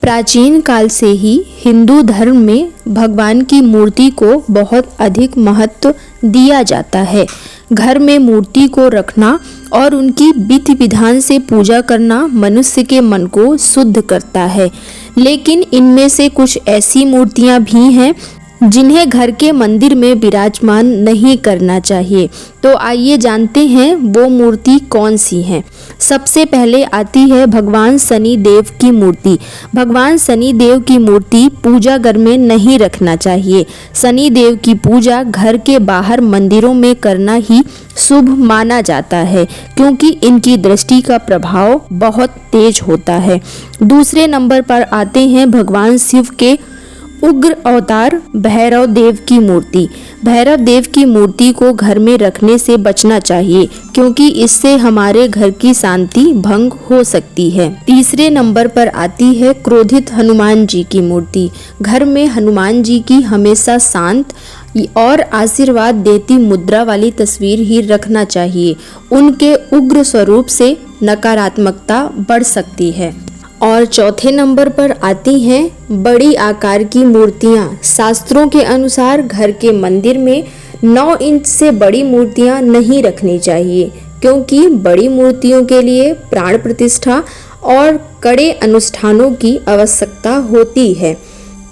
प्राचीन काल से ही हिंदू धर्म में भगवान की मूर्ति को बहुत अधिक महत्व दिया जाता है। घर में मूर्ति को रखना और उनकी विधि विधान से पूजा करना मनुष्य के मन को शुद्ध करता है। लेकिन इनमें से कुछ ऐसी मूर्तियां भी हैं जिन्हें घर के मंदिर में विराजमान नहीं करना चाहिए। तो आइए जानते हैं वो मूर्ति कौन सी है। सबसे पहले आती है भगवान शनि देव की मूर्ति। भगवान शनि देव की मूर्ति पूजा घर में नहीं रखना चाहिए। शनि देव की पूजा घर के बाहर मंदिरों में करना ही शुभ माना जाता है, क्योंकि इनकी दृष्टि का प्रभाव बहुत तेज होता है। दूसरे नंबर पर आते हैं भगवान शिव के उग्र अवतार भैरव देव की मूर्ति। भैरव देव की मूर्ति को घर में रखने से बचना चाहिए, क्योंकि इससे हमारे घर की शांति भंग हो सकती है। तीसरे नंबर पर आती है क्रोधित हनुमान जी की मूर्ति। घर में हनुमान जी की हमेशा शांत और आशीर्वाद देती मुद्रा वाली तस्वीर ही रखना चाहिए। उनके उग्र स्वरूप से नकारात्मकता बढ़ सकती है। और चौथे नंबर पर आती हैं बड़ी आकार की मूर्तियाँ। शास्त्रों के अनुसार घर के मंदिर में 9 इंच से बड़ी मूर्तियाँ नहीं रखनी चाहिए, क्योंकि बड़ी मूर्तियों के लिए प्राण प्रतिष्ठा और कड़े अनुष्ठानों की आवश्यकता होती है।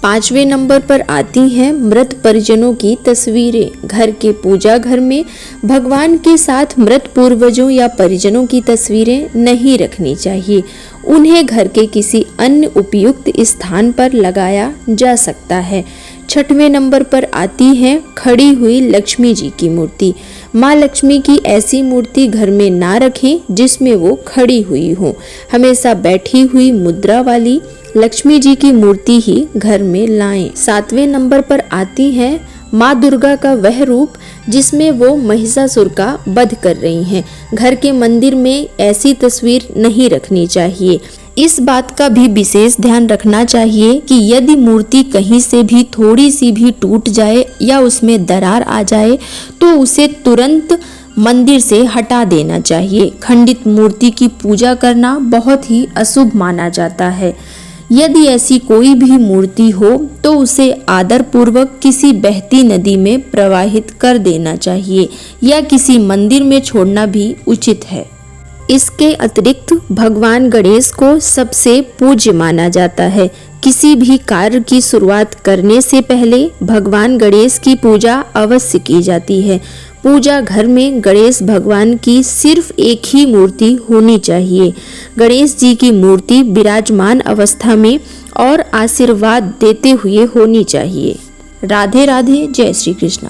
5वें नंबर पर आती हैं मृत परिजनों की तस्वीरें। घर के पूजा घर में भगवान के साथ मृत पूर्वजों या परिजनों की तस्वीरें नहीं रखनी चाहिए। उन्हें घर के किसी अन्य उपयुक्त स्थान पर लगाया जा सकता है। 6वें नंबर पर आती है खड़ी हुई लक्ष्मी जी की मूर्ति। माँ लक्ष्मी की ऐसी मूर्ति घर में ना रखें जिसमें वो खड़ी हुई हो। हमेशा बैठी हुई मुद्रा वाली लक्ष्मी जी की मूर्ति ही घर में लाएं। 7वें नंबर पर आती हैं माँ दुर्गा का वह रूप जिसमें वो महिषासुर का वध कर रही हैं। घर के मंदिर में ऐसी तस्वीर नहीं रखनी चाहिए। इस बात का भी विशेष ध्यान रखना चाहिए कि यदि मूर्ति कहीं से भी थोड़ी सी भी टूट जाए या उसमें दरार आ जाए तो उसे तुरंत मंदिर से हटा देना चाहिए। खंडित मूर्ति की पूजा करना बहुत ही अशुभ माना जाता है। यदि ऐसी कोई भी मूर्ति हो तो उसे आदर पूर्वक किसी बहती नदी में प्रवाहित कर देना चाहिए या किसी मंदिर में छोड़ना भी उचित है। इसके अतिरिक्त भगवान गणेश को सबसे पूज्य माना जाता है। किसी भी कार्य की शुरुआत करने से पहले भगवान गणेश की पूजा अवश्य की जाती है। पूजा घर में गणेश भगवान की सिर्फ एक ही मूर्ति होनी चाहिए। गणेश जी की मूर्ति विराजमान अवस्था में और आशीर्वाद देते हुए होनी चाहिए। राधे राधे, जय श्री कृष्ण।